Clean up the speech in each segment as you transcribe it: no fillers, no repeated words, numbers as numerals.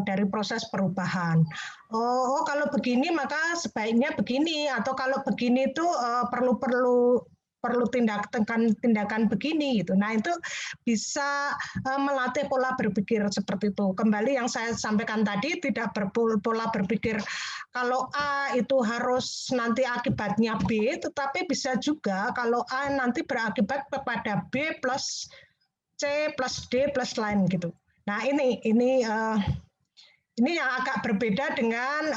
dari proses perubahan. Oh, kalau begini maka sebaiknya begini, atau kalau begini itu perlu tindakan begini gitu. Nah, itu bisa melatih pola berpikir seperti itu. Kembali yang saya sampaikan tadi, tidak berpola berpikir kalau A itu harus nanti akibatnya B, tetapi bisa juga kalau A nanti berakibat kepada B plus C plus D plus lain gitu. Nah, ini yang agak berbeda dengan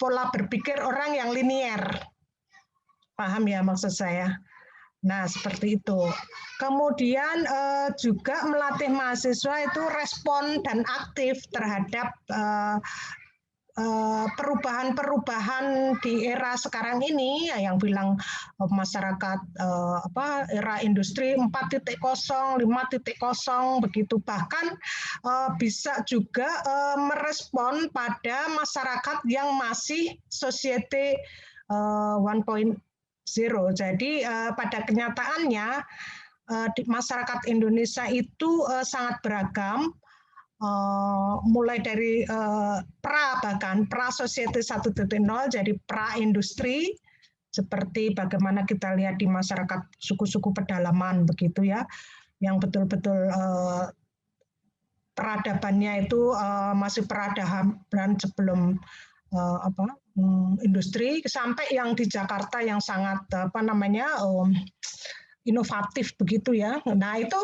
pola berpikir orang yang linier. Paham ya maksud saya? Nah, seperti itu. Kemudian juga melatih mahasiswa itu respon dan aktif terhadap perubahan-perubahan di era sekarang ini, ya, yang bilang masyarakat era industri 4.0, 5.0 begitu, bahkan bisa juga merespon pada masyarakat yang masih society 1.0. Jadi pada kenyataannya di masyarakat Indonesia itu sangat beragam, mulai dari bahkan pra society 1.0 jadi pra industri, seperti bagaimana kita lihat di masyarakat suku-suku pedalaman begitu ya, yang betul-betul peradabannya itu masih peradaban sebelum industri, sampai yang di Jakarta yang sangat inovatif begitu ya. Nah, itu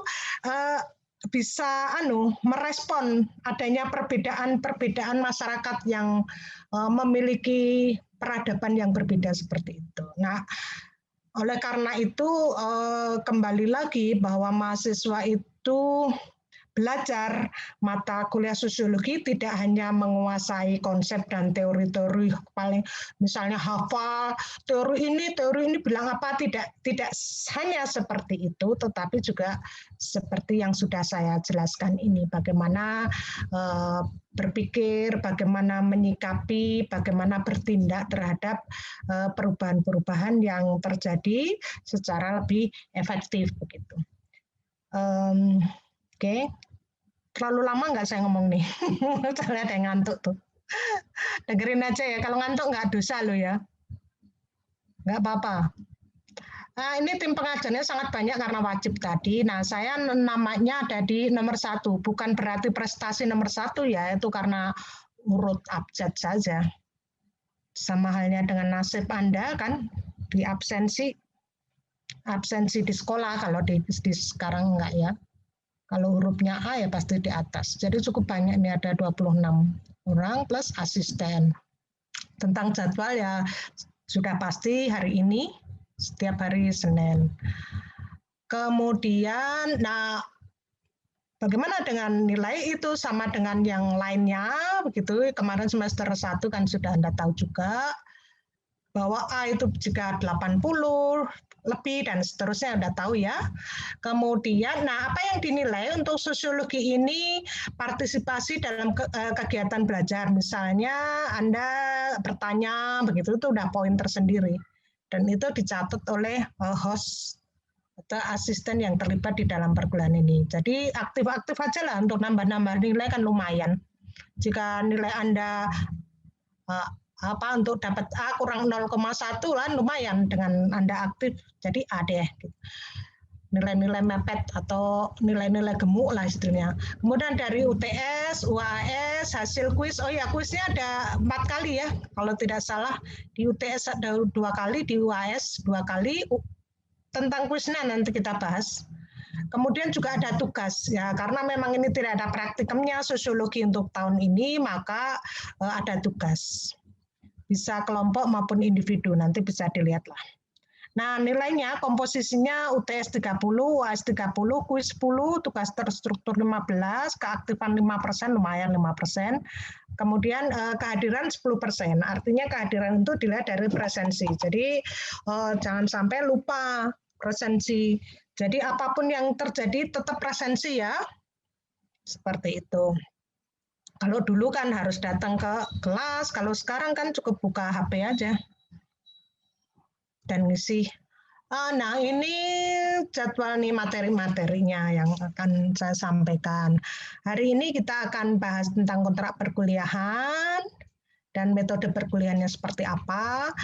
bisa merespon adanya perbedaan masyarakat yang memiliki peradaban yang berbeda seperti itu. Nah, oleh karena itu kembali lagi bahwa mahasiswa itu belajar mata kuliah sosiologi tidak hanya menguasai konsep dan teori-teori, paling misalnya hafal teori ini bilang apa, tidak hanya seperti itu, tetapi juga seperti yang sudah saya jelaskan ini, bagaimana berpikir, bagaimana menyikapi, bagaimana bertindak terhadap perubahan-perubahan yang terjadi secara lebih efektif begitu. Oke. Terlalu lama nggak saya ngomong nih? Saya ada yang ngantuk tuh. Dengerin aja ya, kalau ngantuk nggak dosa loh ya. Nggak apa-apa. Nah, ini tim pengajarnya sangat banyak karena wajib tadi. Nah, saya namanya ada di nomor 1. Bukan berarti prestasi nomor 1 ya, itu karena urut abjad saja. Sama halnya dengan nasib Anda kan, di absensi di sekolah, kalau di sekarang enggak ya. Kalau hurufnya A ya pasti di atas. Jadi cukup banyak, ini ada 26 orang plus asisten. Tentang jadwal ya sudah pasti hari ini, setiap hari Senin. Kemudian, nah bagaimana dengan nilai itu sama dengan yang lainnya, begitu. Kemarin semester 1 kan sudah Anda tahu juga, bahwa A itu jika 80, lebih dan seterusnya Anda tahu ya. Kemudian, nah apa yang dinilai untuk sosiologi ini partisipasi dalam kegiatan belajar. Misalnya Anda bertanya begitu, itu udah poin tersendiri. Dan itu dicatat oleh host atau asisten yang terlibat di dalam perkuliahan ini. Jadi aktif-aktif aja lah untuk nambah-nambah nilai kan lumayan. Jika nilai Anda untuk dapat A kurang 0,1 kan lumayan dengan Anda aktif, jadi A deh. Nilai-nilai mepet atau nilai-nilai gemuk lah istilahnya. Kemudian dari UTS, UAS, hasil kuis, oh ya kuisnya ada 4 kali ya, kalau tidak salah. Di UTS ada 2 kali, di UAS 2 kali. Tentang kuisnya nanti kita bahas. Kemudian juga ada tugas ya, karena memang ini tidak ada praktikumnya sosiologi untuk tahun ini, maka ada tugas. Bisa kelompok maupun individu, nanti bisa dilihat lah. Nah, nilainya komposisinya UTS 30, UAS 30, kuis 10, tugas terstruktur 15, keaktifan 5%, lumayan 5%. Kemudian kehadiran 10%, artinya kehadiran itu dilihat dari presensi. Jadi jangan sampai lupa presensi. Jadi apapun yang terjadi tetap presensi ya, seperti itu. Kalau dulu kan harus datang ke kelas, kalau sekarang kan cukup buka HP aja dan ngisi. Nah ini jadwal nih materi-materinya yang akan saya sampaikan. Hari ini kita akan bahas tentang kontrak perkuliahan dan metode perkuliahannya seperti apa.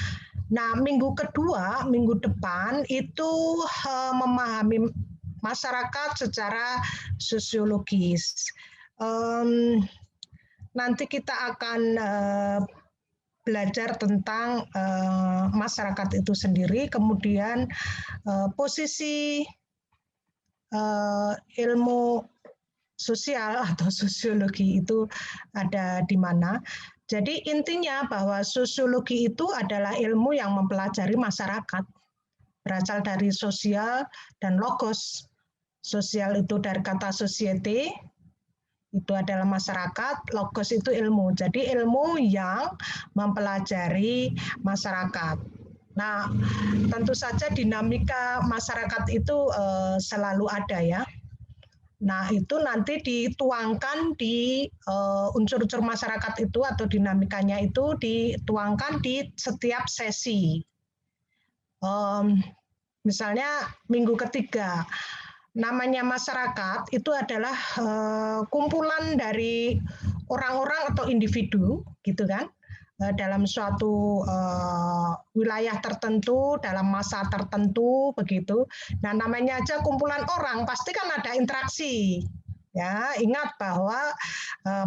Nah, minggu kedua, minggu depan itu memahami masyarakat secara sosiologis. Nanti kita akan belajar tentang masyarakat itu sendiri, kemudian posisi ilmu sosial atau sosiologi itu ada di mana. Jadi intinya bahwa sosiologi itu adalah ilmu yang mempelajari masyarakat, berasal dari sosial dan logos. Sosial itu dari kata society, itu adalah masyarakat, logos itu ilmu. Jadi ilmu yang mempelajari masyarakat. Nah, tentu saja dinamika masyarakat itu selalu ada ya. Nah, itu nanti dituangkan di unsur-unsur masyarakat itu atau dinamikanya itu dituangkan di setiap sesi. Misalnya minggu ketiga, namanya masyarakat itu adalah kumpulan dari orang-orang atau individu, gitu kan, dalam suatu wilayah tertentu, dalam masa tertentu, begitu. Nah, namanya aja kumpulan orang, pasti kan ada interaksi. Ya, ingat bahwa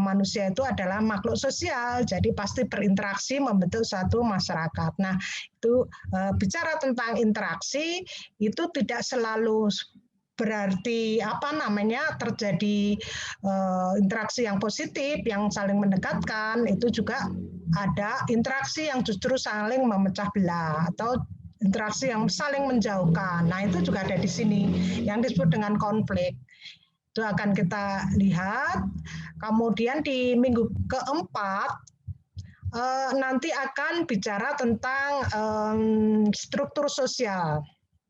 manusia itu adalah makhluk sosial, jadi pasti berinteraksi membentuk suatu masyarakat. Nah, itu bicara tentang interaksi itu tidak selalu berarti terjadi interaksi yang positif, yang saling mendekatkan. Itu juga ada interaksi yang justru saling memecah belah atau interaksi yang saling menjauhkan. Nah, itu juga ada di sini yang disebut dengan konflik. Itu akan kita lihat. Kemudian di minggu keempat nanti akan bicara tentang struktur sosial.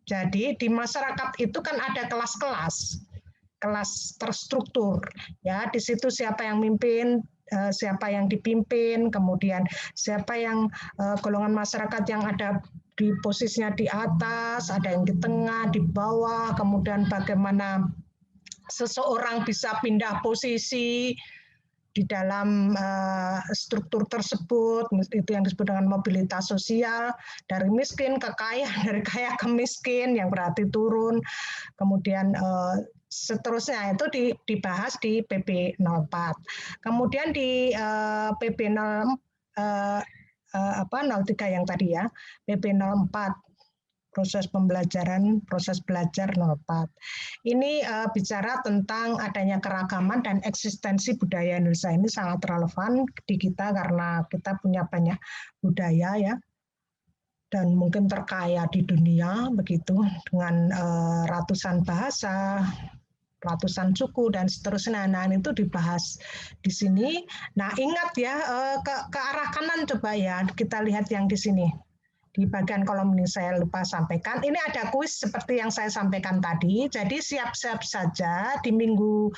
Jadi di masyarakat itu kan ada kelas-kelas, kelas terstruktur. Ya, di situ siapa yang mimpin, siapa yang dipimpin, kemudian siapa yang golongan masyarakat yang ada di posisinya di atas, ada yang di tengah, di bawah, kemudian bagaimana seseorang bisa pindah posisi di dalam struktur tersebut, itu yang disebut dengan mobilitas sosial, dari miskin ke kaya, dari kaya ke miskin, yang berarti turun. Kemudian seterusnya itu dibahas di PP 04. Kemudian di PP 03 yang tadi ya, PP 04. Proses pembelajaran, proses belajar 04. Ini bicara tentang adanya keragaman dan eksistensi budaya Indonesia. Ini sangat relevan di kita karena kita punya banyak budaya ya, dan mungkin terkaya di dunia begitu, dengan ratusan bahasa, ratusan suku dan seterusnya. Nah, itu dibahas di sini. Nah, ingat ya, ke arah kanan coba ya, kita lihat yang di sini. Di bagian kolom ini saya lupa sampaikan. Ini ada kuis seperti yang saya sampaikan tadi. Jadi siap-siap saja di minggu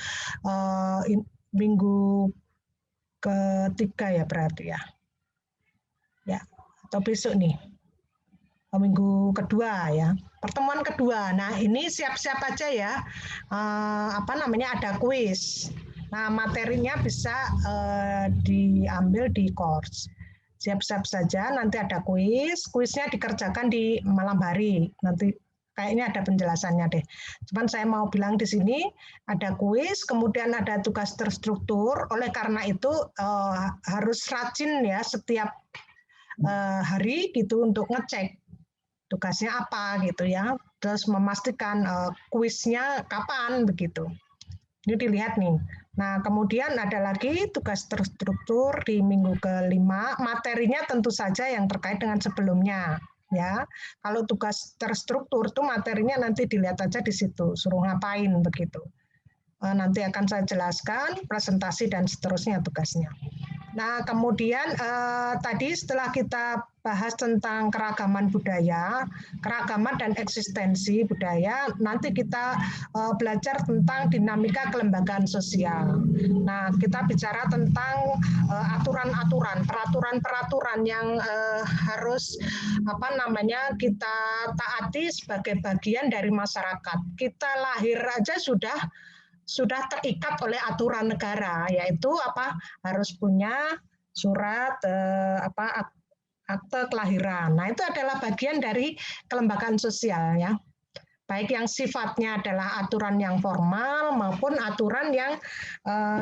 ketiga ya berarti ya. Ya, atau besok nih. Minggu kedua ya. Pertemuan kedua. Nah, ini siap-siap aja ya. Ada kuis. Nah, materinya bisa diambil di course. Siap-siap saja, nanti ada kuisnya dikerjakan di malam hari, nanti kayaknya ada penjelasannya deh. Cuman saya mau bilang di sini ada kuis, kemudian ada tugas terstruktur, oleh karena itu harus rajin ya setiap hari gitu untuk ngecek tugasnya apa gitu ya, terus memastikan kuisnya kapan begitu. Ini dilihat nih. Nah, kemudian ada lagi tugas terstruktur di minggu kelima, materinya tentu saja yang terkait dengan sebelumnya. Ya, kalau tugas terstruktur itu materinya nanti dilihat aja di situ, suruh ngapain begitu. Nanti akan saya jelaskan presentasi dan seterusnya tugasnya. Nah, kemudian tadi setelah kita bahas tentang keragaman budaya, keragaman dan eksistensi budaya, nanti kita belajar tentang dinamika kelembagaan sosial. Nah, kita bicara tentang aturan-aturan, peraturan-peraturan yang harus kita taati sebagai bagian dari masyarakat. Kita lahir aja sudah terikat oleh aturan negara, yaitu harus punya surat akte kelahiran. Nah, itu adalah bagian dari kelembagaan sosial ya. Baik yang sifatnya adalah aturan yang formal maupun aturan yang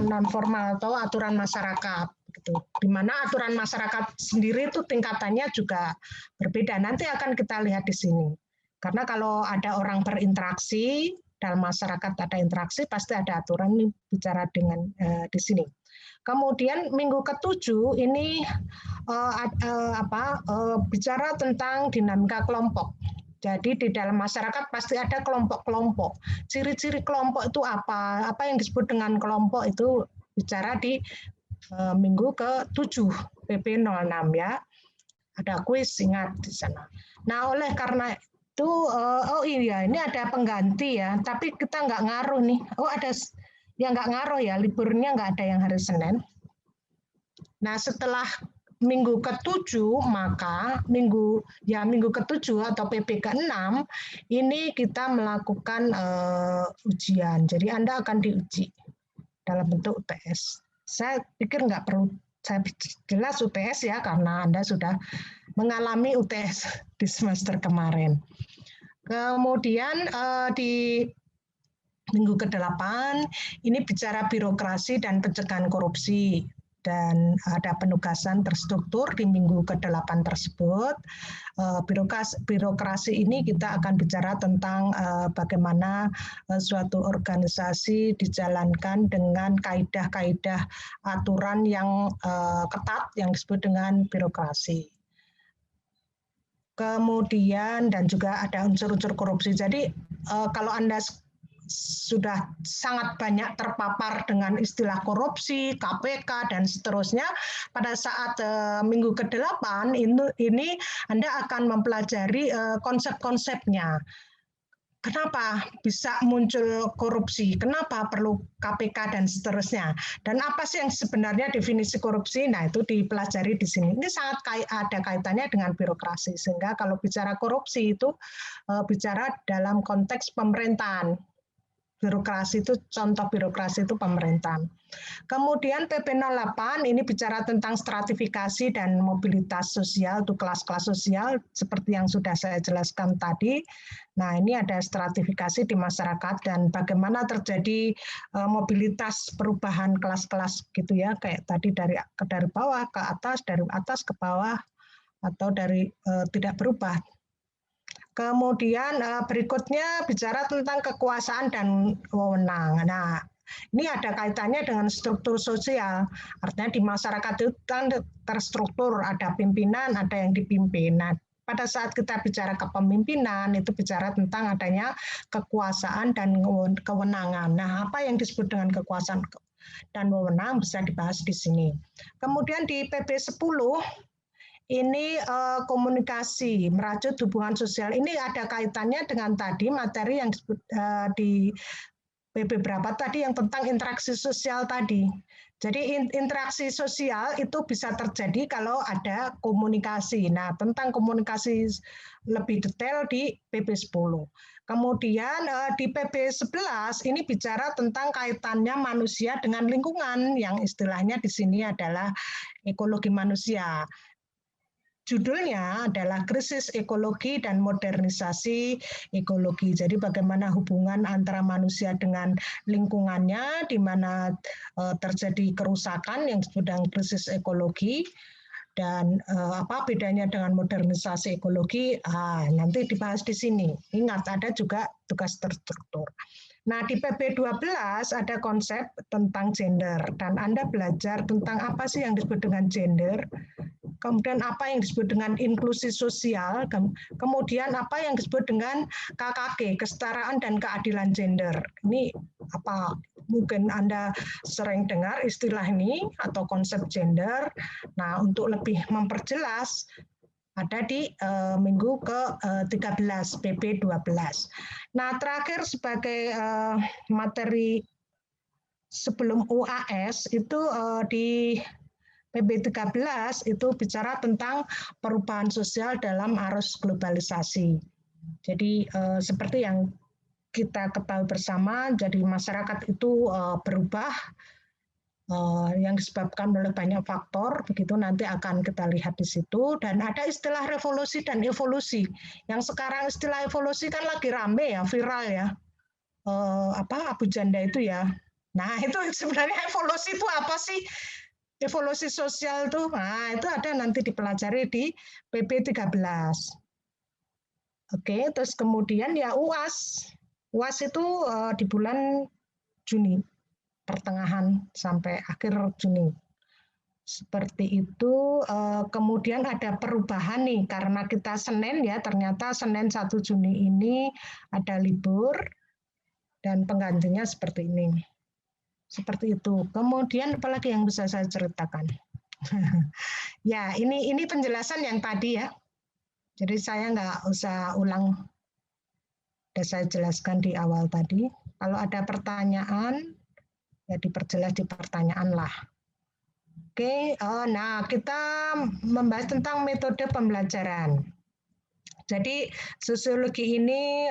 non formal atau aturan masyarakat gitu. Di mana aturan masyarakat sendiri itu tingkatannya juga berbeda. Nanti akan kita lihat di sini. Karena kalau ada orang berinteraksi dalam masyarakat, ada interaksi, pasti ada aturan. Ini bicara dengan di sini. Kemudian minggu ke-7 ini bicara tentang dinamika kelompok. Jadi di dalam masyarakat pasti ada kelompok-kelompok. Ciri-ciri kelompok itu apa? Apa yang disebut dengan kelompok itu bicara di minggu ke-7 PP 06 ya. Ada kuis, ingat di sana. Nah, oleh karena itu, ini ada pengganti ya, tapi kita nggak ngaruh nih. Ada yang nggak ngaruh ya, liburnya nggak ada yang hari Senin. Nah, setelah minggu ke-7, maka minggu ke-7 atau PP ke-6 ini kita melakukan ujian. Jadi Anda akan diuji dalam bentuk UTS. Saya pikir nggak perlu saya jelas UTS ya, karena Anda sudah mengalami UTS di semester kemarin. Kemudian di minggu ke-8 ini bicara birokrasi dan pencegahan korupsi. Dan ada penugasan terstruktur di minggu ke-8 tersebut. Birokrasi ini kita akan bicara tentang bagaimana suatu organisasi dijalankan dengan kaidah-kaidah aturan yang ketat yang disebut dengan birokrasi. Kemudian dan juga ada unsur-unsur korupsi. Jadi kalau Anda sudah sangat banyak terpapar dengan istilah korupsi, KPK, dan seterusnya, pada saat minggu ke-8 ini Anda akan mempelajari konsep-konsepnya. Kenapa bisa muncul korupsi? Kenapa perlu KPK dan seterusnya? Dan apa sih yang sebenarnya definisi korupsi? Nah, itu dipelajari di sini. Ini sangat ada kaitannya dengan birokrasi. Sehingga kalau bicara korupsi itu bicara dalam konteks pemerintahan. Birokrasi itu, contoh birokrasi itu pemerintahan. Kemudian PP 08 ini bicara tentang stratifikasi dan mobilitas sosial, itu kelas-kelas sosial seperti yang sudah saya jelaskan tadi. Nah, ini ada stratifikasi di masyarakat dan bagaimana terjadi mobilitas perubahan kelas-kelas gitu ya, kayak tadi dari bawah ke atas, dari atas ke bawah, atau dari tidak berubah. Kemudian berikutnya bicara tentang kekuasaan dan wewenang. Nah, ini ada kaitannya dengan struktur sosial. Artinya di masyarakat itu kan terstruktur, ada pimpinan, ada yang dipimpin. Nah, pada saat kita bicara kepemimpinan, itu bicara tentang adanya kekuasaan dan kewenangan. Nah, apa yang disebut dengan kekuasaan dan wewenang bisa dibahas di sini. Kemudian di PP 10, ini komunikasi, merajut hubungan sosial. Ini ada kaitannya dengan tadi materi yang disebut di PP berapa tadi yang tentang interaksi sosial tadi. Jadi interaksi sosial itu bisa terjadi kalau ada komunikasi. Nah, tentang komunikasi lebih detail di PP 10. Kemudian di PP 11 ini bicara tentang kaitannya manusia dengan lingkungan yang istilahnya di sini adalah ekologi manusia. Judulnya adalah Krisis Ekologi dan Modernisasi Ekologi. Jadi bagaimana hubungan antara manusia dengan lingkungannya, di mana terjadi kerusakan yang disebut dengan krisis ekologi, dan apa bedanya dengan modernisasi ekologi, nanti dibahas di sini. Ingat, ada juga tugas terstruktur. Nah, di PP 12 ada konsep tentang gender, dan Anda belajar tentang apa sih yang disebut dengan gender, kemudian apa yang disebut dengan inklusi sosial, kemudian apa yang disebut dengan KKG, kesetaraan dan keadilan gender. Ini apa? mungkin Anda sering dengar istilah ini atau konsep gender. Nah, untuk lebih memperjelas ada di minggu ke-13 PP 12. Nah, terakhir sebagai materi sebelum UAS itu di PB 13 itu bicara tentang perubahan sosial dalam arus globalisasi. Jadi seperti yang kita ketahui bersama, jadi masyarakat itu berubah yang disebabkan oleh banyak faktor, begitu nanti akan kita lihat di situ. Dan ada istilah revolusi dan evolusi. Yang sekarang istilah evolusi kan lagi rame ya, viral ya. Abu Janda itu ya. Nah, itu sebenarnya evolusi itu apa sih? Evolusi sosial itu, nah itu ada nanti dipelajari di PP 13. Oke, terus kemudian ya UAS. UAS itu di bulan Juni, pertengahan sampai akhir Juni. Seperti itu. Kemudian ada perubahan nih, karena kita Senin ya, ternyata Senin 1 Juni ini ada libur, dan penggantinya seperti ini. Seperti itu. Kemudian apalagi yang bisa saya ceritakan? Ya, ini penjelasan yang tadi ya. Jadi saya nggak usah ulang. Sudah saya jelaskan di awal tadi. Kalau ada pertanyaan, ya diperjelas di pertanyaan lah. Oke, nah kita membahas tentang metode pembelajaran. Jadi sosiologi ini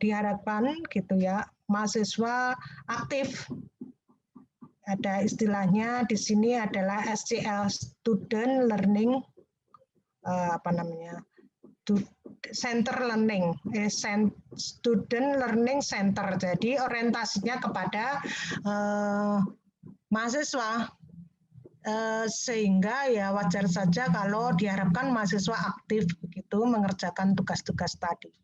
diharapkan gitu ya, mahasiswa aktif. Ada istilahnya di sini adalah SCL, Student Learning Center Learning, Student Learning Center. Jadi orientasinya kepada mahasiswa, sehingga ya wajar saja kalau diharapkan mahasiswa aktif begitu mengerjakan tugas-tugas tadi.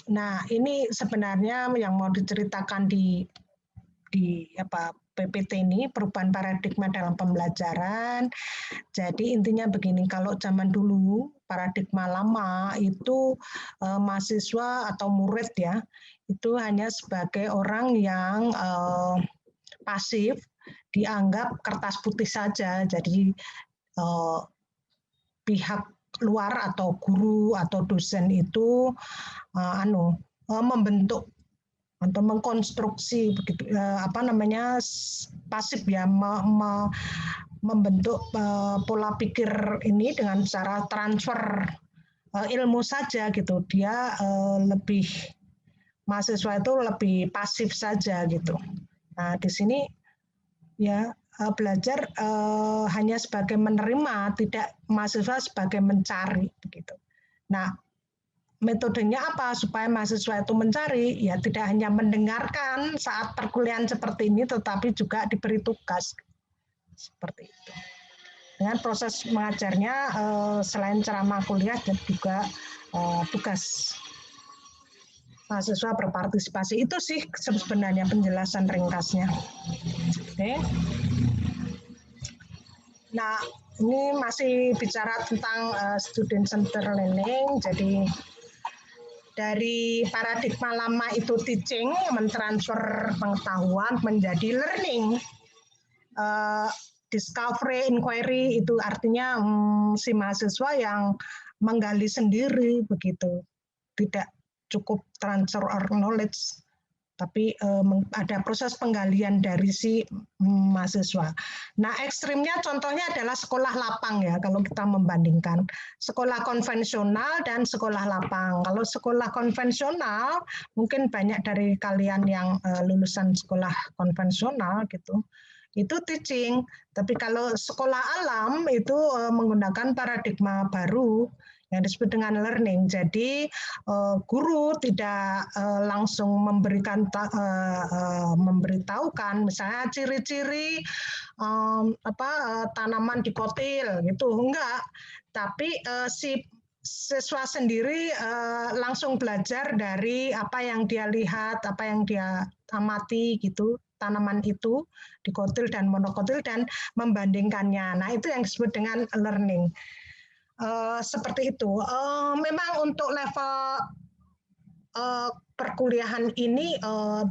Nah, ini sebenarnya yang mau diceritakan di PPT ini, perubahan paradigma dalam pembelajaran. Jadi intinya begini, kalau zaman dulu paradigma lama itu mahasiswa atau murid ya, itu hanya sebagai orang yang pasif, dianggap kertas putih saja. Jadi pihak luar atau guru atau dosen itu membentuk atau mengkonstruksi begitu pasif ya, membentuk pola pikir ini dengan cara transfer ilmu saja gitu. Dia lebih, mahasiswa itu lebih pasif saja gitu. Nah, di sini ya belajar hanya sebagai menerima, tidak mahasiswa sebagai mencari begitu. Nah, metodenya apa supaya mahasiswa itu mencari? Ya tidak hanya mendengarkan saat perkuliahan seperti ini, tetapi juga diberi tugas seperti itu. Dengan proses mengajarnya selain ceramah kuliah dan juga tugas mahasiswa berpartisipasi. Itu sih sebenarnya penjelasan ringkasnya. Oke. Nah, ini masih bicara tentang student center learning. Jadi dari paradigma lama itu teaching, mentransfer pengetahuan menjadi learning. Discovery, inquiry itu artinya si mahasiswa yang menggali sendiri begitu. Tidak cukup transfer or knowledge, tapi ada proses penggalian dari si mahasiswa. Nah, ekstrimnya contohnya adalah sekolah lapang ya, kalau kita membandingkan sekolah konvensional dan sekolah lapang. Kalau sekolah konvensional, mungkin banyak dari kalian yang lulusan sekolah konvensional gitu, itu teaching. Tapi kalau sekolah alam itu menggunakan paradigma baru yang disebut dengan learning. Jadi guru tidak langsung memberitahukan misalnya ciri-ciri tanaman di kotil gitu, enggak. Tapi si siswa sendiri langsung belajar dari apa yang dia lihat, apa yang dia amati gitu, tanaman itu dikotil dan monokotil, dan membandingkannya. Nah, itu yang disebut dengan learning. Seperti itu. Memang untuk level perkuliahan ini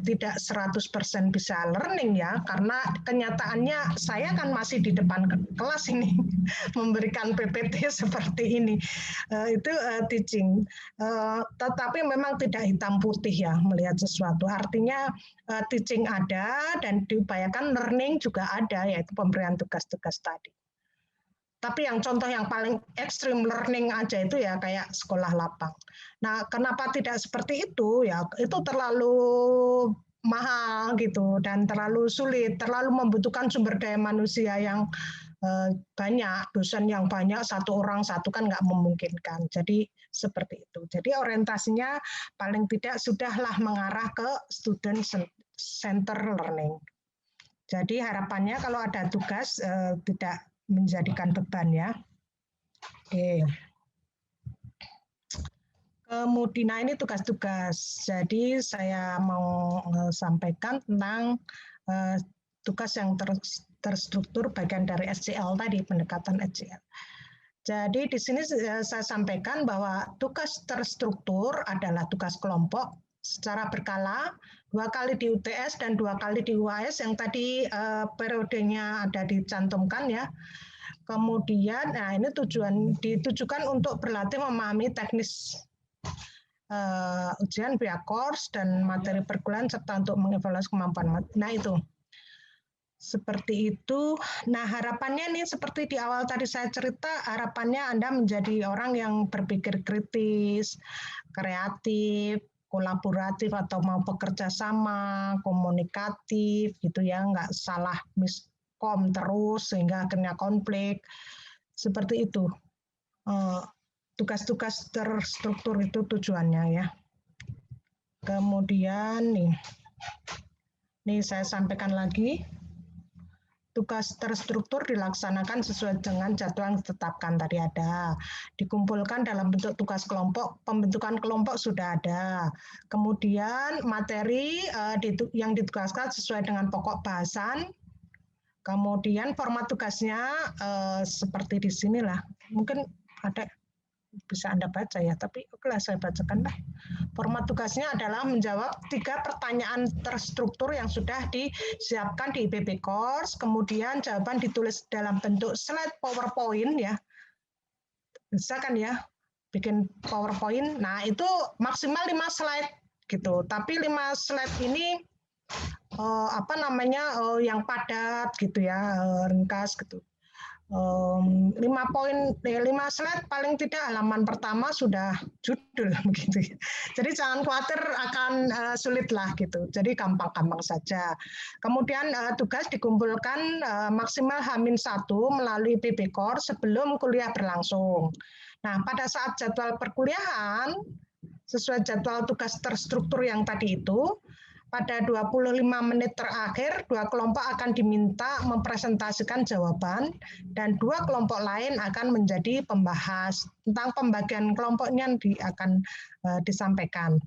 tidak 100% bisa learning ya, karena kenyataannya saya kan masih di depan kelas ini memberikan PPT seperti ini. Itu teaching. Tetapi memang tidak hitam putih ya melihat sesuatu. Artinya teaching ada dan diupayakan learning juga ada, yaitu pemberian tugas-tugas tadi. Tapi yang contoh yang paling ekstrim learning aja itu ya kayak sekolah lapang. Nah, kenapa tidak seperti itu? Ya, itu terlalu mahal gitu dan terlalu sulit, terlalu membutuhkan sumber daya manusia yang banyak, dosen yang banyak, satu orang satu kan nggak memungkinkan. Jadi seperti itu. Jadi orientasinya paling tidak sudahlah mengarah ke student center learning. Jadi harapannya kalau ada tugas tidak menjadikan beban ya. Oke. Kemudian nah ini tugas-tugas. Jadi saya mau sampaikan tentang tugas yang terstruktur bagian dari SCL tadi, pendekatan SCL. Jadi di sini saya sampaikan bahwa tugas terstruktur adalah tugas kelompok secara berkala, 2 kali di UTS dan 2 kali di UAS yang tadi periodenya ada dicantumkan ya. Kemudian, nah ini ditujukan untuk berlatih memahami teknis ujian via course dan materi perkuliahan serta untuk mengevaluasi kemampuan. Nah itu. Seperti itu. Nah harapannya nih seperti di awal tadi saya cerita, harapannya Anda menjadi orang yang berpikir kritis, kreatif, kolaboratif atau mau bekerja sama, komunikatif gitu ya, nggak salah miskom terus sehingga akhirnya konflik. Seperti itu. Tugas-tugas terstruktur itu tujuannya ya. Kemudian nih saya sampaikan lagi. Tugas terstruktur dilaksanakan sesuai dengan jadwal yang ditetapkan tadi ada. Dikumpulkan dalam bentuk tugas kelompok, pembentukan kelompok sudah ada. Kemudian materi yang ditugaskan sesuai dengan pokok bahasan. Kemudian format tugasnya seperti di sinilah. Mungkin ada bisa Anda baca ya, tapi oke lah saya bacakan lah. Format tugasnya adalah menjawab 3 pertanyaan terstruktur yang sudah disiapkan di IPB Course, kemudian jawaban ditulis dalam bentuk slide PowerPoint ya. Bisa kan ya, bikin PowerPoint. Nah, itu maksimal 5 slide gitu. Tapi 5 slide ini yang padat gitu ya, ringkas gitu. 5 slide paling tidak halaman pertama sudah judul begitu. Jadi jangan khawatir akan sulit lah gitu. Jadi gampang-gampang saja. Kemudian tugas dikumpulkan maksimal H-1 melalui PB Course sebelum kuliah berlangsung. Nah, pada saat jadwal perkuliahan sesuai jadwal tugas terstruktur yang tadi itu, pada 25 menit terakhir, 2 kelompok akan diminta mempresentasikan jawaban dan 2 kelompok lain akan menjadi pembahas. Tentang pembagian kelompoknya akan disampaikan.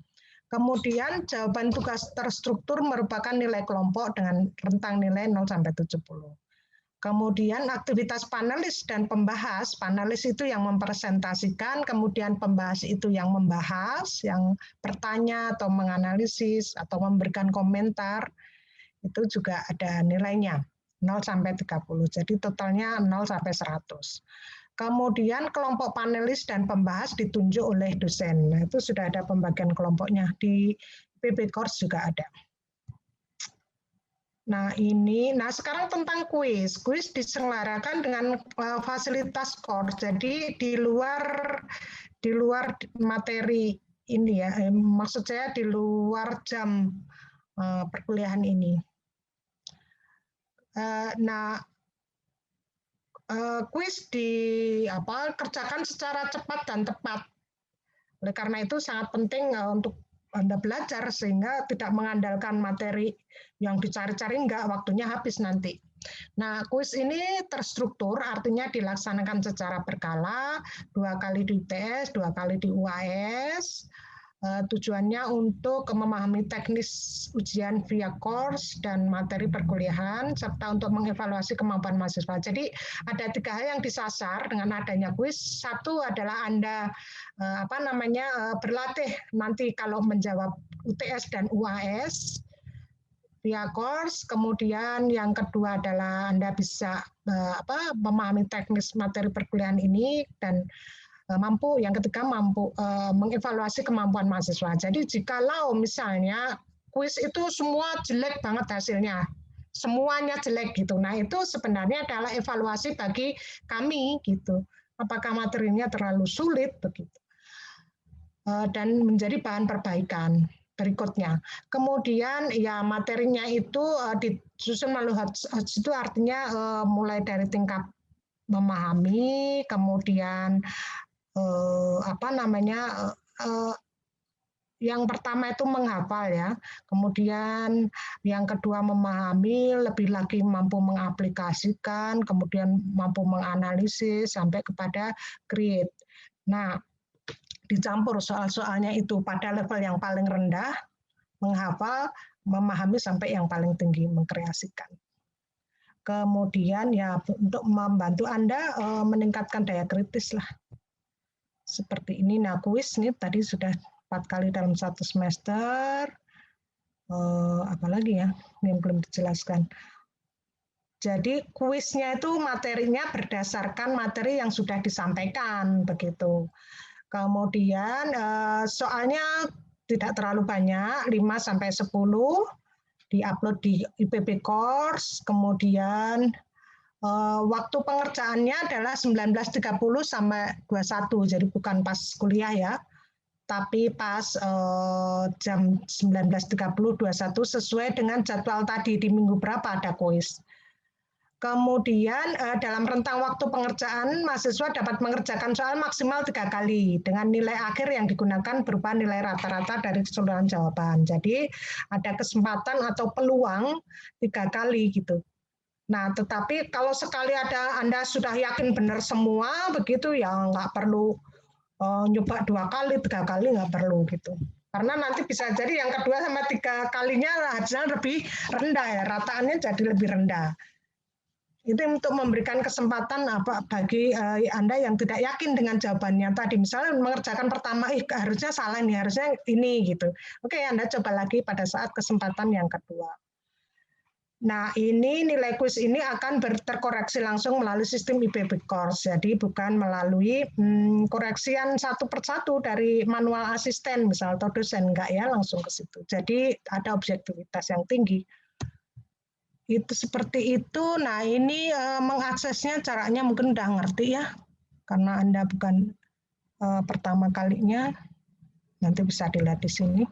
Kemudian jawaban tugas terstruktur merupakan nilai kelompok dengan rentang nilai 0 sampai 70. Kemudian aktivitas panelis dan pembahas, panelis itu yang mempresentasikan, kemudian pembahas itu yang membahas, yang bertanya atau menganalisis atau memberikan komentar, itu juga ada nilainya, 0 sampai 30. Jadi totalnya 0 sampai 100. Kemudian kelompok panelis dan pembahas ditunjuk oleh dosen. Nah, itu sudah ada pembagian kelompoknya. Di PB Course juga ada. Nah sekarang tentang kuis. Kuis diselenggarakan dengan fasilitas course. Jadi di luar materi ini ya, maksud saya di luar jam perkuliahan ini. Kuis kerjakan secara cepat dan tepat. Oleh karena itu sangat penting untuk Anda belajar sehingga tidak mengandalkan materi yang dicari-cari, enggak, waktunya habis nanti. Nah, kuis ini terstruktur, artinya dilaksanakan secara berkala, 2 kali di UTS, 2 kali di UAS, Tujuannya untuk memahami teknis ujian via course dan materi perkuliahan, serta untuk mengevaluasi kemampuan mahasiswa. Jadi ada 3 hal yang disasar dengan adanya kuis. Satu adalah Anda berlatih nanti kalau menjawab UTS dan UAS via course. Kemudian yang kedua adalah Anda bisa memahami teknis materi perkuliahan ini dan yang ketiga mampu mengevaluasi kemampuan mahasiswa. Jadi jikalau misalnya kuis itu semua jelek banget hasilnya, semuanya jelek gitu. Nah, itu sebenarnya adalah evaluasi bagi kami gitu. Apakah materinya terlalu sulit begitu. Dan menjadi bahan perbaikan berikutnya. Kemudian ya materinya itu disusun melalui HOTS itu artinya mulai dari tingkat memahami, kemudian yang pertama itu menghafal ya, kemudian yang kedua memahami, lebih lagi mampu mengaplikasikan, kemudian mampu menganalisis sampai kepada create. Nah, dicampur soal-soalnya itu pada level yang paling rendah, menghafal, memahami sampai yang paling tinggi, mengkreasikan. Kemudian ya untuk membantu Anda meningkatkan daya kritis lah. Seperti ini. Nah, kuis ini tadi sudah 4 kali dalam 1 semester. Apalagi ya yang belum dijelaskan. Jadi kuisnya itu materinya berdasarkan materi yang sudah disampaikan begitu. Kemudian soalnya tidak terlalu banyak, 5-10 diupload di IPB Course. Kemudian waktu pengerjaannya adalah 19.30 sampai 21, jadi bukan pas kuliah ya, tapi pas jam 19.30 21 sesuai dengan jadwal tadi di minggu berapa ada kuis. Kemudian dalam rentang waktu pengerjaan mahasiswa dapat mengerjakan soal maksimal 3 kali dengan nilai akhir yang digunakan berupa nilai rata-rata dari keseluruhan jawaban. Jadi ada kesempatan atau peluang 3 kali gitu. Nah, tetapi kalau sekali Anda sudah yakin benar semua, begitu ya nggak perlu nyoba 2 kali, 3 kali nggak perlu gitu. Karena nanti bisa jadi yang kedua sama 3 kalinya hasilnya lebih rendah ya, rataannya jadi lebih rendah. Itu untuk memberikan kesempatan bagi Anda yang tidak yakin dengan jawabannya tadi. Misalnya mengerjakan pertama, harusnya salah nih, harusnya ini gitu. Oke, Anda coba lagi pada saat kesempatan yang kedua. Nah, ini nilai kuis ini akan terkoreksi langsung melalui sistem IPB Course. Jadi bukan melalui koreksian satu persatu dari manual asisten, misal atau dosen, enggak ya, langsung ke situ. Jadi ada objektivitas yang tinggi. Itu seperti itu. Nah, ini mengaksesnya caranya mungkin udah ngerti ya, karena Anda bukan pertama kalinya. Nanti bisa dilihat di sini.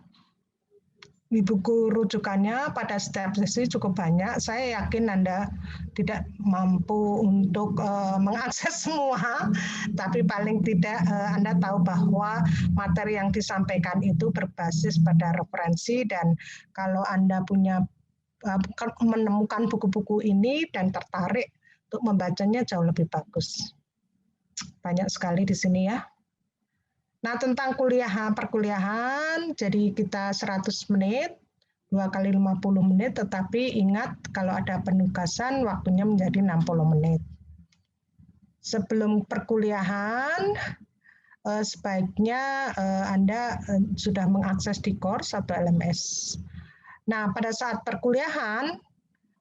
Di buku rujukannya pada setiap sesi cukup banyak. Saya yakin Anda tidak mampu untuk mengakses semua, tapi paling tidak Anda tahu bahwa materi yang disampaikan itu berbasis pada referensi, dan kalau Anda menemukan buku-buku ini dan tertarik untuk membacanya jauh lebih bagus. Banyak sekali di sini ya. Nah, tentang perkuliahan, jadi kita 100 menit, 2 kali 50 menit, tetapi ingat kalau ada penugasan waktunya menjadi 60 menit. Sebelum perkuliahan, sebaiknya Anda sudah mengakses di course atau LMS. Nah, pada saat perkuliahan,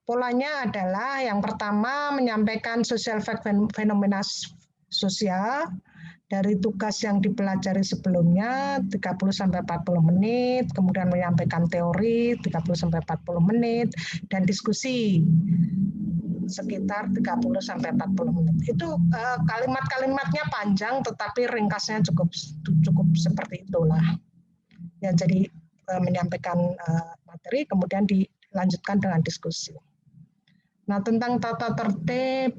polanya adalah yang pertama menyampaikan social fact fenomena sosial, dari tugas yang dipelajari sebelumnya 30-40 menit, kemudian menyampaikan teori 30-40 menit, dan diskusi sekitar 30-40 menit. Itu kalimat-kalimatnya panjang, tetapi ringkasnya cukup seperti itulah. Ya, jadi menyampaikan materi, kemudian dilanjutkan dengan diskusi. Nah, tentang tata tertib,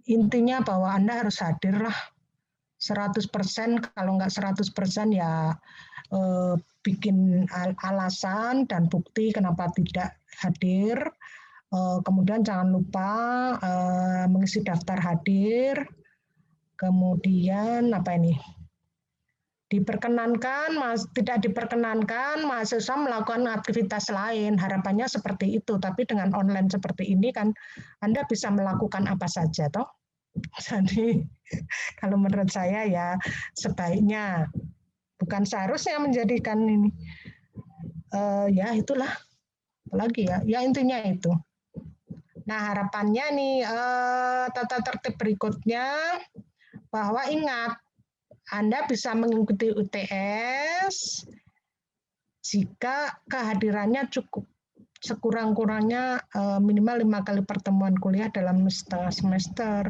intinya bahwa Anda harus hadir lah. 100%, kalau nggak 100% ya bikin alasan dan bukti kenapa tidak hadir. Kemudian jangan lupa mengisi daftar hadir. Kemudian tidak diperkenankan mahasiswa melakukan aktivitas lain. Harapannya seperti itu, tapi dengan online seperti ini kan Anda bisa melakukan apa saja, toh. Jadi kalau menurut saya ya sebaiknya, bukan seharusnya menjadikan ini. Ya itulah, apalagi ya intinya itu. Nah harapannya nih tata tertib berikutnya bahwa ingat, Anda bisa mengikuti UTS jika kehadirannya cukup, sekurang-kurangnya minimal 5 kali pertemuan kuliah dalam setengah semester.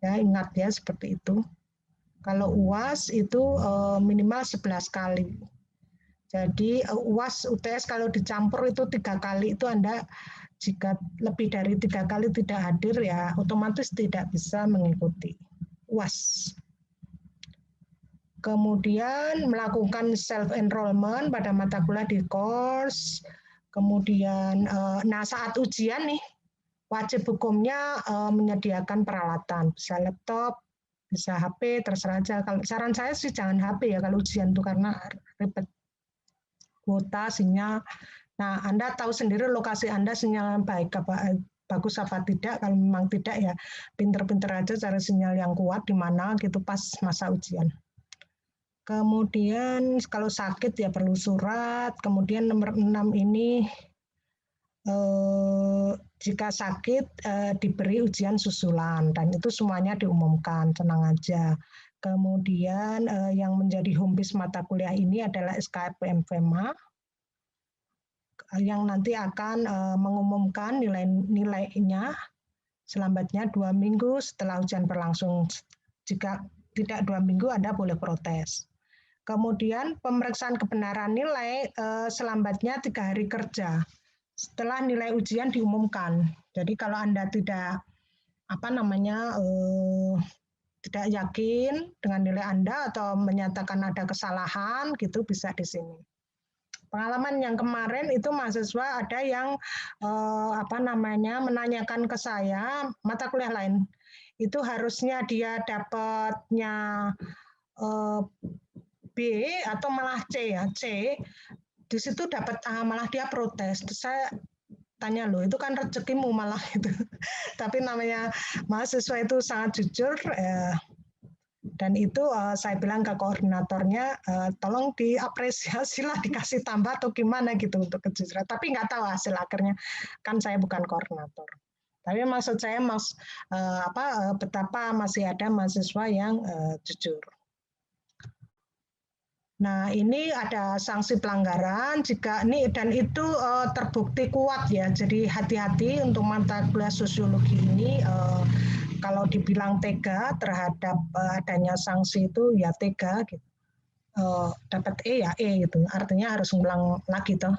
Ya, ingat ya seperti itu. Kalau UAS itu minimal 11 kali. Jadi UAS UTS kalau dicampur itu 3 kali, itu Anda jika lebih dari 3 kali tidak hadir ya otomatis tidak bisa mengikuti UAS. Kemudian melakukan self enrollment pada mata kuliah di course. Kemudian nah saat ujian nih wajib hukumnya menyediakan peralatan, bisa laptop, bisa HP, terserah aja. Kalau saran saya sih jangan HP ya kalau ujian tuh karena ribet. Kuota, sinyal. Nah, Anda tahu sendiri lokasi Anda sinyal baik apa bagus apa tidak. Kalau memang tidak ya pinter-pinter aja cari sinyal yang kuat di mana gitu pas masa ujian. Kemudian kalau sakit ya perlu surat. Kemudian nomor 6 ini jika sakit diberi ujian susulan dan itu semuanya diumumkan, tenang aja. Kemudian yang menjadi home base mata kuliah ini adalah SKPM FEMA yang nanti akan mengumumkan nilainya selambatnya 2 minggu setelah ujian berlangsung. Jika tidak 2 minggu Anda boleh protes. Kemudian pemeriksaan kebenaran nilai selambatnya 3 hari kerja setelah nilai ujian diumumkan. Jadi kalau Anda tidak tidak yakin dengan nilai Anda atau menyatakan ada kesalahan gitu bisa di sini. Pengalaman yang kemarin itu mahasiswa ada yang menanyakan ke saya mata kuliah lain. Itu harusnya dia dapatnya B atau malah C ya, C. Di situ dapat A, malah dia protes. Terus saya tanya loh, itu kan rezekimu malah itu. Tapi namanya mahasiswa itu sangat jujur, dan itu saya bilang ke koordinatornya, tolong diapresiasi lah, dikasih tambah atau gimana gitu untuk kejujuran. Tapi nggak tahu hasil akhirnya, kan saya bukan koordinator. Tapi maksud saya betapa masih ada mahasiswa yang jujur. Nah, ini ada sanksi pelanggaran jika ini dan itu terbukti kuat ya. Jadi hati-hati untuk mata kuliah sosiologi ini kalau dibilang tega terhadap adanya sanksi itu ya tega gitu. Dapat E ya E gitu. Artinya harus ngulang lagi toh.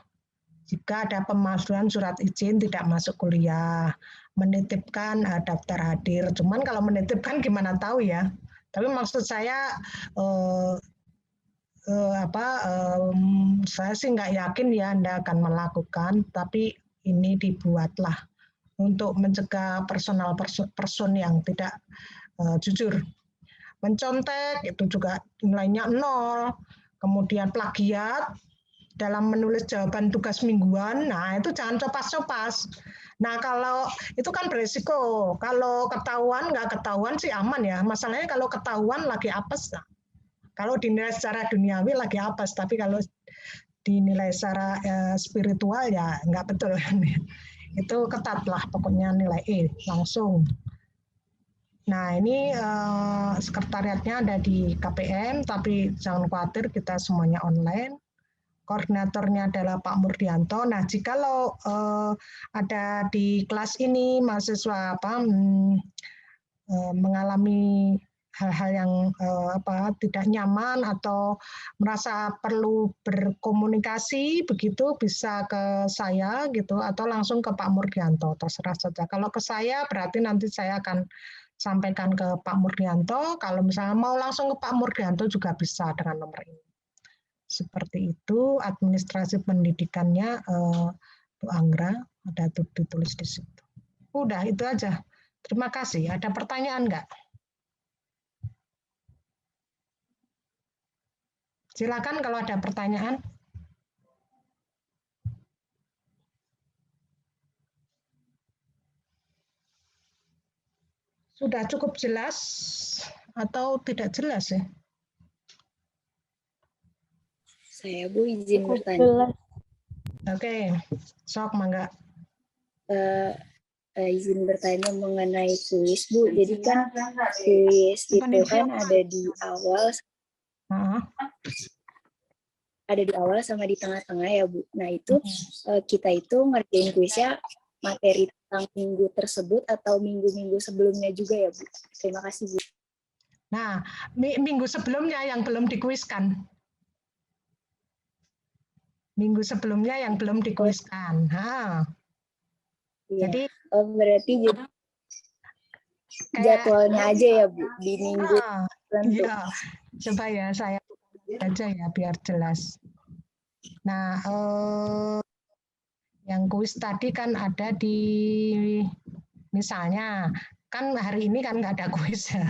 Jika ada pemalsuan surat izin tidak masuk kuliah, menitipkan daftar hadir. Cuman kalau menitipkan gimana tahu ya. Tapi maksud saya saya sih nggak yakin ya Anda akan melakukan, tapi ini dibuatlah untuk mencegah person yang tidak jujur. Mencontek itu juga nilainya 0, kemudian plagiat dalam menulis jawaban tugas mingguan, nah itu jangan copas-copas. Nah kalau itu kan beresiko, kalau ketahuan nggak ketahuan sih aman ya, masalahnya kalau ketahuan lagi apes, nah. Kalau dinilai secara duniawi lagi apes, tapi kalau dinilai secara spiritual ya nggak betul. Itu ketat lah pokoknya nilai E langsung. Nah ini sekretariatnya ada di KPM, tapi jangan khawatir kita semuanya online. Koordinatornya adalah Pak Murdianto. Nah jikalau ada di kelas ini mahasiswa mengalami hal-hal yang tidak nyaman atau merasa perlu berkomunikasi begitu bisa ke saya gitu atau langsung ke Pak Murdianto, terserah saja. Kalau ke saya berarti nanti saya akan sampaikan ke Pak Murdianto. Kalau misalnya mau langsung ke Pak Murdianto juga bisa dengan nomor ini. Seperti itu administrasi pendidikannya Bu Anggra ada ditulis di situ. Udah itu aja. Terima kasih. Ada pertanyaan nggak? Silakan kalau ada pertanyaan. Sudah cukup jelas atau tidak jelas ya? Saya Bu izin Cukup bertanya. jelas. Oke, sok mangga. Izin bertanya mengenai kuis Bu. Jadi kan kuis itu kan ada di awal, ada di awal sama di tengah-tengah ya Bu. Nah itu kita itu ngerjain kuisnya materi tentang minggu tersebut atau minggu-minggu sebelumnya juga ya Bu. Terima kasih Bu. Nah, minggu sebelumnya yang belum dikuiskan. Minggu sebelumnya yang belum dikuiskan. Iya. Jadi berarti jadwalnya aja ya Bu di minggu tertentu. Iya, coba ya saya baca ya biar jelas. Nah, yang kuis tadi kan ada di misalnya kan hari ini kan nggak ada kuis ya,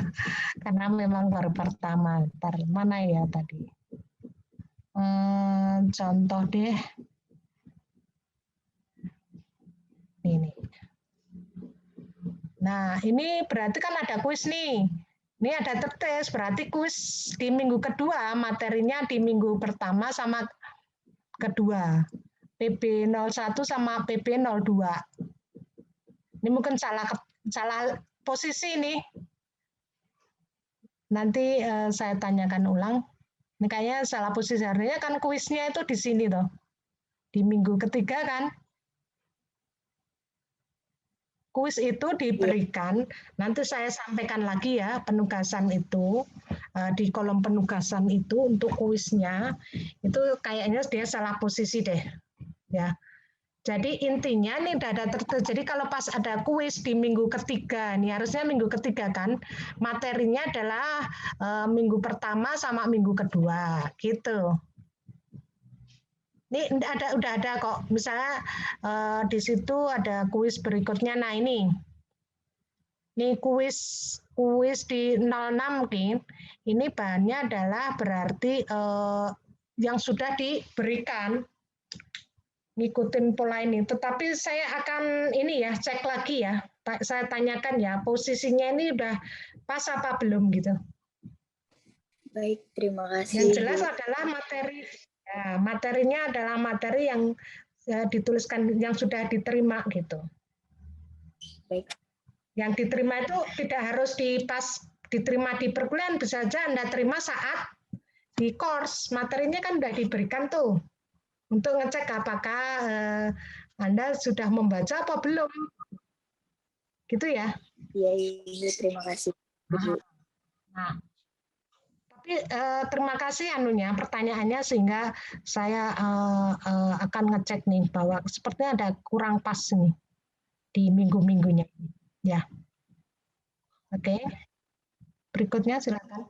karena memang baru pertama. Mana ya tadi? Contoh deh, ini. Nah, ini berarti kan ada kuis nih. Ini ada tertes, berarti kuis di minggu kedua, materinya di minggu pertama sama kedua. PB01 sama PB02. Ini mungkin salah posisi nih. Nanti saya tanyakan ulang. Ini kayaknya salah posisi. Artinya kan kuisnya itu di sini toh. Di minggu ketiga kan. Kuis itu diberikan, nanti saya sampaikan lagi ya penugasan itu, di kolom penugasan itu untuk kuisnya, itu kayaknya dia salah posisi deh. Ya. Jadi intinya nih data tertentu. Jadi kalau pas ada kuis di minggu ketiga, nih harusnya minggu ketiga kan, materinya adalah minggu pertama sama minggu kedua, gitu. Ini udah ada kok. Misalnya di situ ada kuis berikutnya. Nah ini kuis di 06 Kin. Ini bahannya adalah berarti yang sudah diberikan ngikutin pola ini. Tetapi saya akan ini ya cek lagi ya. Saya tanyakan ya posisinya ini udah pas apa belum gitu. Baik, terima kasih. Yang jelas adalah materi. Ya, materinya adalah materi yang dituliskan yang sudah diterima gitu. Baik. Yang diterima itu tidak harus diterima di perkuliahan, bisa saja Anda terima saat di course. Materinya kan sudah diberikan tuh untuk ngecek apakah Anda sudah membaca apa belum. Gitu ya. Iya, Ibu, terima kasih. Nah, tapi terima kasih pertanyaannya sehingga saya akan ngecek nih bahwa sepertinya ada kurang pas nih di minggu-minggunya. Ya. Oke. Berikutnya silakan.